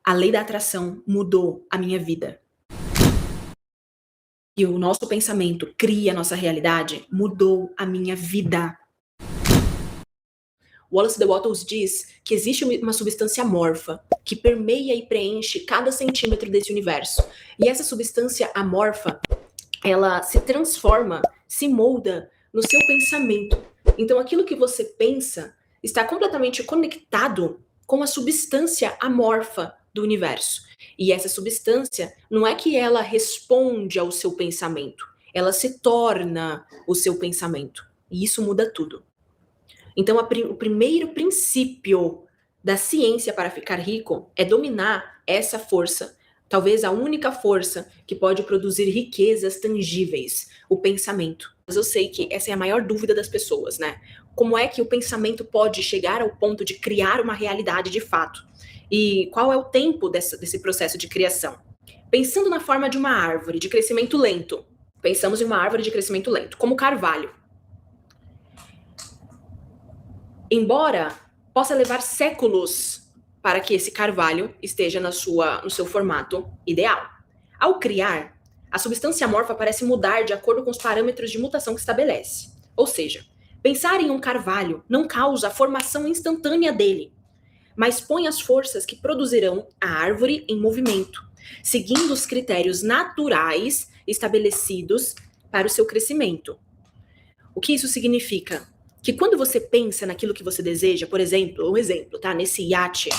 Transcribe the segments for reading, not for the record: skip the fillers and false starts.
A lei da atração mudou a minha vida. E o nosso pensamento cria a nossa realidade, mudou a minha vida. Wallace de Watts diz que existe uma substância amorfa que permeia e preenche cada centímetro desse universo. E essa substância amorfa, ela se transforma, se molda no seu pensamento. Então aquilo que você pensa está completamente conectado com a substância amorfa do universo. E essa substância não é que ela responde ao seu pensamento, ela se torna o seu pensamento. E isso muda tudo. Então, o primeiro princípio da ciência para ficar rico é dominar essa força, talvez a única força que pode produzir riquezas tangíveis, o pensamento. Mas eu sei que essa é a maior dúvida das pessoas, né? Como é que o pensamento pode chegar ao ponto de criar uma realidade de fato? E qual é o tempo desse processo de criação? Pensando na forma de uma árvore de crescimento lento, pensamos em uma árvore de crescimento lento, como o carvalho. Embora possa levar séculos para que esse carvalho esteja no seu formato ideal. Ao criar, a substância amorfa parece mudar de acordo com os parâmetros de mutação que estabelece. Ou seja, pensar em um carvalho não causa a formação instantânea dele, mas põe as forças que produzirão a árvore em movimento, seguindo os critérios naturais estabelecidos para o seu crescimento. O que isso significa? Que quando você pensa naquilo que você deseja, por exemplo, tá? Nesse iate,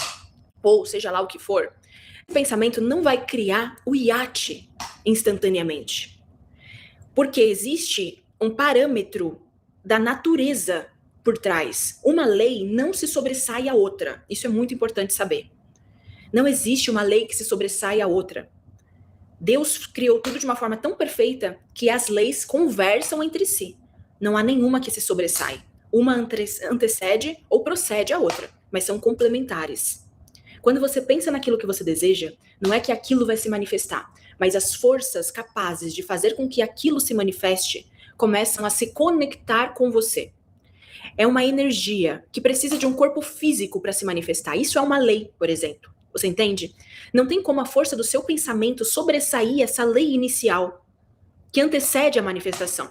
ou seja lá o que for, o pensamento não vai criar o iate instantaneamente. Porque existe um parâmetro da natureza por trás. Uma lei não se sobressai à outra. Isso é muito importante saber. Não existe uma lei que se sobressai à outra. Deus criou tudo de uma forma tão perfeita que as leis conversam entre si. Não há nenhuma que se sobressai. Uma antecede ou procede à outra, mas são complementares. Quando você pensa naquilo que você deseja, não é que aquilo vai se manifestar, mas as forças capazes de fazer com que aquilo se manifeste começam a se conectar com você. É uma energia que precisa de um corpo físico para se manifestar. Isso é uma lei, por exemplo. Você entende? Não tem como a força do seu pensamento sobressair essa lei inicial que antecede a manifestação.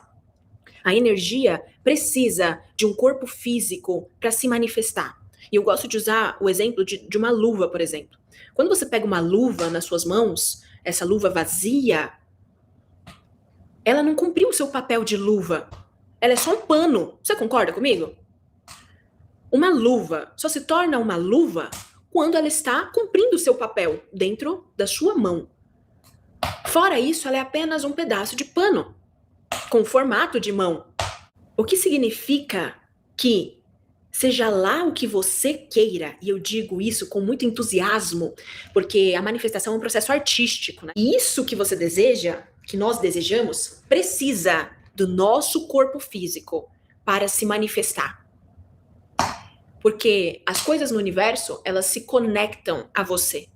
A energia precisa de um corpo físico para se manifestar. E eu gosto de usar o exemplo de uma luva, por exemplo. Quando você pega uma luva nas suas mãos, essa luva vazia, ela não cumpriu o seu papel de luva. Ela é só um pano. Você concorda comigo? Uma luva só se torna uma luva quando ela está cumprindo o seu papel dentro da sua mão. Fora isso, ela é apenas um pedaço de pano com formato de mão. O que significa que, seja lá o que você queira, e eu digo isso com muito entusiasmo, porque a manifestação é um processo artístico, né? E isso que você deseja, que nós desejamos, precisa do nosso corpo físico para se manifestar. Porque as coisas no universo, elas se conectam a você.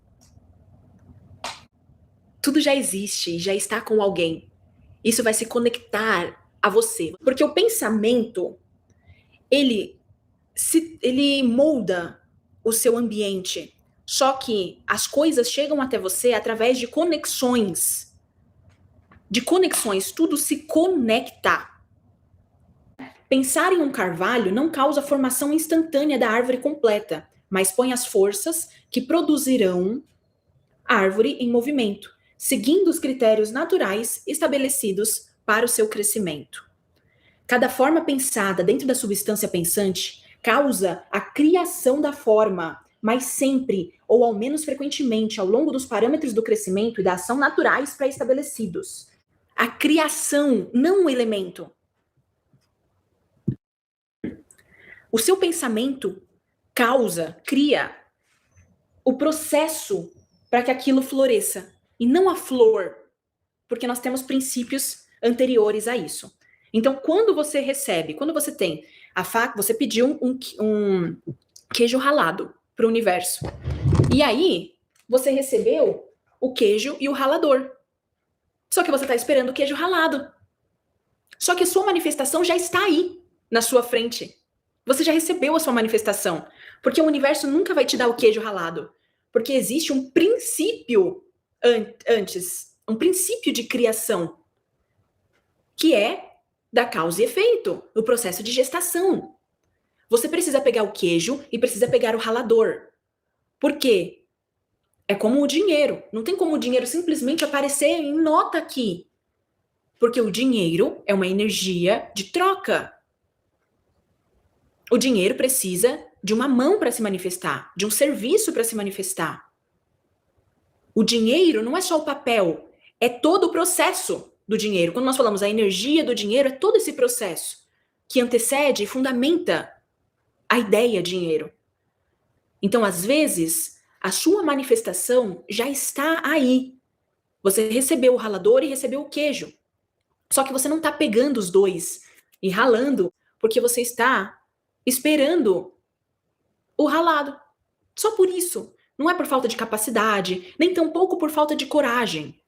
Tudo já existe, já está com alguém. Isso vai se conectar a você. Porque o pensamento, ele molda o seu ambiente. Só que as coisas chegam até você através de conexões. De conexões, tudo se conecta. Pensar em um carvalho não causa a formação instantânea da árvore completa, mas põe as forças que produzirão a árvore em movimento, seguindo os critérios naturais estabelecidos para o seu crescimento. Cada forma pensada dentro da substância pensante causa a criação da forma, mas sempre, ou ao menos frequentemente, ao longo dos parâmetros do crescimento e da ação naturais pré-estabelecidos. A criação, não o elemento. O seu pensamento cria o processo para que aquilo floresça, e não a flor, porque nós temos princípios anteriores a isso. Então, quando você tem a faca, você pediu um queijo ralado para o universo. E aí, você recebeu o queijo e o ralador. Só que você está esperando o queijo ralado. Só que a sua manifestação já está aí, na sua frente. Você já recebeu a sua manifestação. Porque o universo nunca vai te dar o queijo ralado. Porque existe um princípio antes, um princípio de criação, que é da causa e efeito, o processo de gestação. Você precisa pegar o queijo e precisa pegar o ralador. Por quê? É como o dinheiro. Não tem como o dinheiro simplesmente aparecer em nota aqui. Porque o dinheiro é uma energia de troca. O dinheiro precisa de uma mão para se manifestar, de um serviço para se manifestar. O dinheiro não é só o papel, é todo o processo do dinheiro. Quando nós falamos a energia do dinheiro, é todo esse processo que antecede e fundamenta a ideia dinheiro. Então, às vezes, a sua manifestação já está aí. Você recebeu o ralador e recebeu o queijo. Só que você não está pegando os dois e ralando porque você está esperando o ralado. Só por isso. Não é por falta de capacidade, nem tampouco por falta de coragem.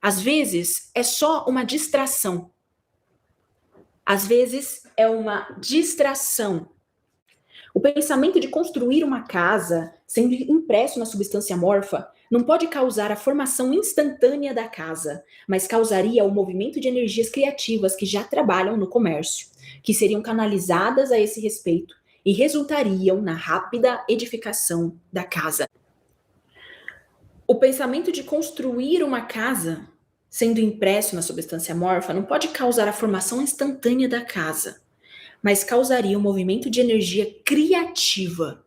Às vezes, é só uma distração. Às vezes, é uma distração. O pensamento de construir uma casa, sendo impresso na substância amorfa, não pode causar a formação instantânea da casa, mas causaria o movimento de energias criativas que já trabalham no comércio, que seriam canalizadas a esse respeito e resultariam na rápida edificação da casa. O pensamento de construir uma casa, sendo impresso na substância amorfa, não pode causar a formação instantânea da casa, mas causaria um movimento de energia criativa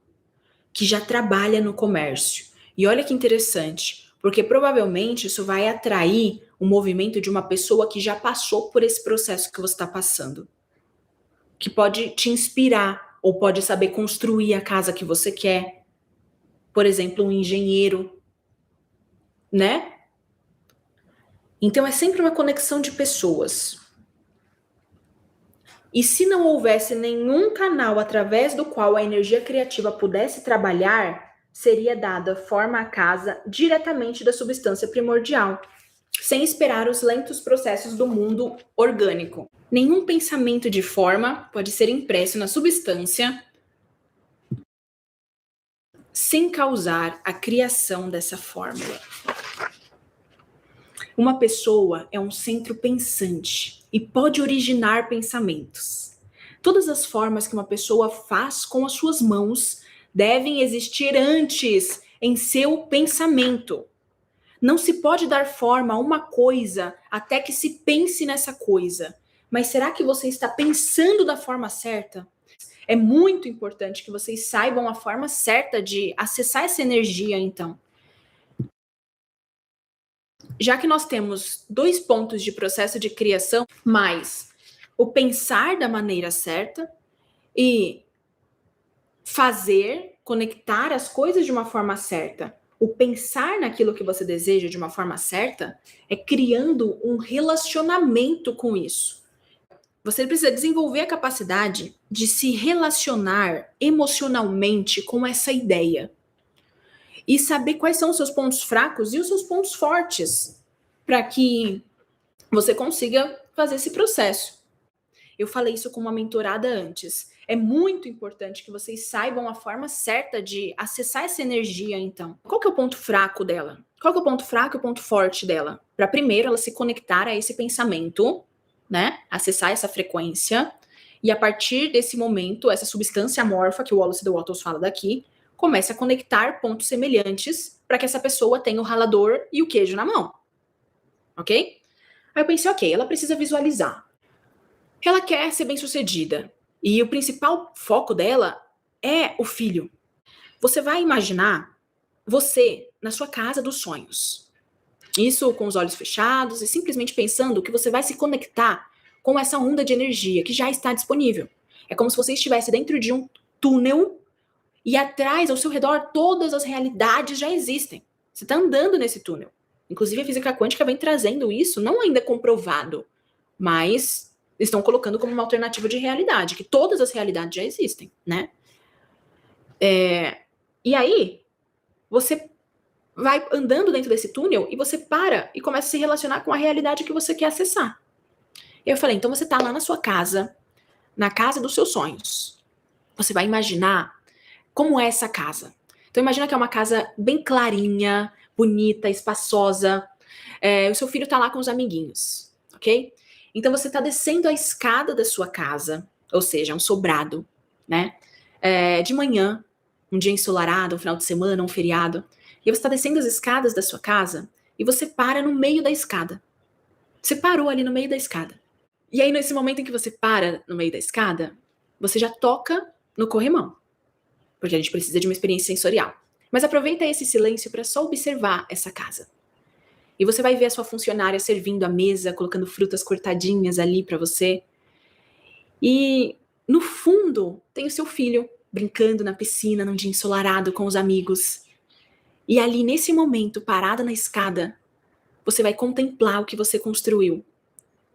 que já trabalha no comércio. E olha que interessante, porque provavelmente isso vai atrair o movimento de uma pessoa que já passou por esse processo que você está passando, que pode te inspirar ou pode saber construir a casa que você quer. Por exemplo, um engenheiro, né? Então é sempre uma conexão de pessoas. E se não houvesse nenhum canal através do qual a energia criativa pudesse trabalhar, seria dada forma à casa diretamente da substância primordial, sem esperar os lentos processos do mundo orgânico. Nenhum pensamento de forma pode ser impresso na substância sem causar a criação dessa fórmula. Uma pessoa é um centro pensante e pode originar pensamentos. Todas as formas que uma pessoa faz com as suas mãos devem existir antes em seu pensamento. Não se pode dar forma a uma coisa até que se pense nessa coisa. Mas será que você está pensando da forma certa? É muito importante que vocês saibam a forma certa de acessar essa energia, então. Já que nós temos 2 pontos de processo de criação, mais o pensar da maneira certa e fazer, conectar as coisas de uma forma certa. O pensar naquilo que você deseja de uma forma certa é criando um relacionamento com isso. Você precisa desenvolver a capacidade de se relacionar emocionalmente com essa ideia. E saber quais são os seus pontos fracos e os seus pontos fortes, para que você consiga fazer esse processo. Eu falei isso com uma mentorada antes. É muito importante que vocês saibam a forma certa de acessar essa energia, então. Qual que é o ponto fraco dela? Qual que é o ponto fraco e o ponto forte dela? Para primeiro ela se conectar a esse pensamento, né? Acessar essa frequência. E a partir desse momento, essa substância amorfa que o Wallace de Wattos fala daqui, começa a conectar pontos semelhantes para que essa pessoa tenha o ralador e o queijo na mão. Ok? Aí eu pensei, ok, ela precisa visualizar. Ela quer ser bem-sucedida. E o principal foco dela é o filho. Você vai imaginar você na sua casa dos sonhos. Isso com os olhos fechados e simplesmente pensando que você vai se conectar com essa onda de energia que já está disponível. É como se você estivesse dentro de um túnel e atrás, ao seu redor, todas as realidades já existem. Você está andando nesse túnel. Inclusive, a física quântica vem trazendo isso, não ainda comprovado, mas estão colocando como uma alternativa de realidade, que todas as realidades já existem, né? E aí, você vai andando dentro desse túnel e você para e começa a se relacionar com a realidade que você quer acessar. Eu falei, então você está lá na sua casa, na casa dos seus sonhos. Você vai imaginar como é essa casa. Então imagina que é uma casa bem clarinha, bonita, espaçosa. O seu filho tá lá com os amiguinhos, ok? Então você tá descendo a escada da sua casa, ou seja, um sobrado, né? De manhã, um dia ensolarado, um final de semana, um feriado. E você tá descendo as escadas da sua casa e você para no meio da escada. Você parou ali no meio da escada. E aí, nesse momento em que você para no meio da escada, você já toca no corrimão. Porque a gente precisa de uma experiência sensorial. Mas aproveita esse silêncio para só observar essa casa. E você vai ver a sua funcionária servindo a mesa, colocando frutas cortadinhas ali para você. E no fundo tem o seu filho brincando na piscina num dia ensolarado com os amigos. E ali nesse momento, parada na escada, você vai contemplar o que você construiu.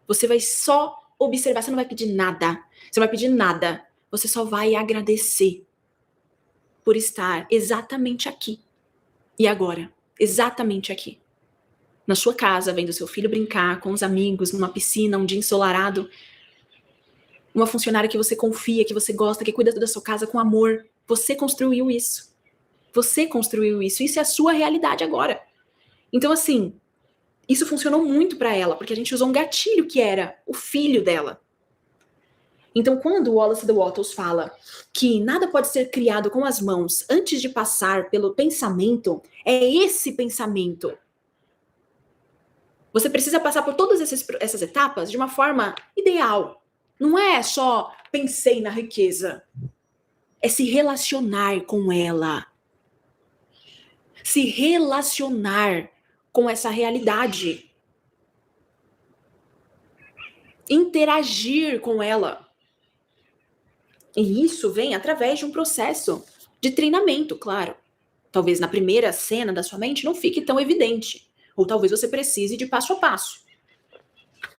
Você vai só observar, você não vai pedir nada. Você não vai pedir nada. Você só vai agradecer por estar exatamente aqui e agora, exatamente aqui. Na sua casa, vendo seu filho brincar com os amigos, numa piscina, um dia ensolarado. Uma funcionária que você confia, que você gosta, que cuida da sua casa com amor. Você construiu isso. Você construiu isso. Isso é a sua realidade agora. Então, assim, isso funcionou muito para ela, porque a gente usou um gatilho que era o filho dela. Então, quando Wallace de Wattos fala que nada pode ser criado com as mãos antes de passar pelo pensamento, é esse pensamento. Você precisa passar por todas essas etapas de uma forma ideal. Não é só pensei na riqueza. É se relacionar com ela. Se relacionar com essa realidade. Interagir com ela. E isso vem através de um processo de treinamento, claro. Talvez na primeira cena da sua mente não fique tão evidente. Ou talvez você precise de passo a passo.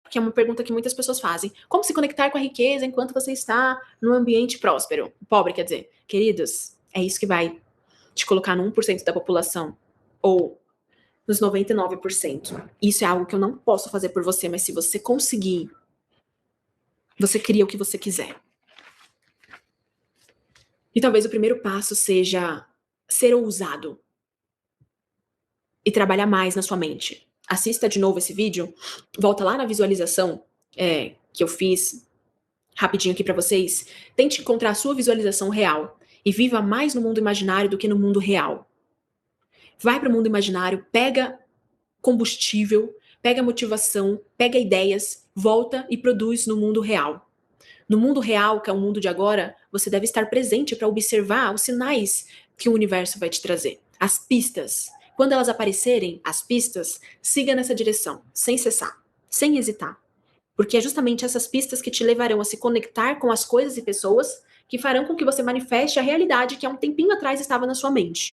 Que é uma pergunta que muitas pessoas fazem. Como se conectar com a riqueza enquanto você está num ambiente próspero? Pobre, quer dizer. Queridos, é isso que vai te colocar no 1% da população. Ou nos 99%. Isso é algo que eu não posso fazer por você, mas se você conseguir, você cria o que você quiser. E talvez o primeiro passo seja ser ousado. E trabalhar mais na sua mente. Assista de novo esse vídeo, volta lá na visualização que eu fiz rapidinho aqui pra vocês. Tente encontrar a sua visualização real e viva mais no mundo imaginário do que no mundo real. Vai pro mundo imaginário, pega combustível, pega motivação, pega ideias, volta e produz no mundo real. No mundo real, que é o mundo de agora, você deve estar presente para observar os sinais que o universo vai te trazer. As pistas. Quando elas aparecerem, as pistas, siga nessa direção, sem cessar, sem hesitar. Porque é justamente essas pistas que te levarão a se conectar com as coisas e pessoas que farão com que você manifeste a realidade que há um tempinho atrás estava na sua mente.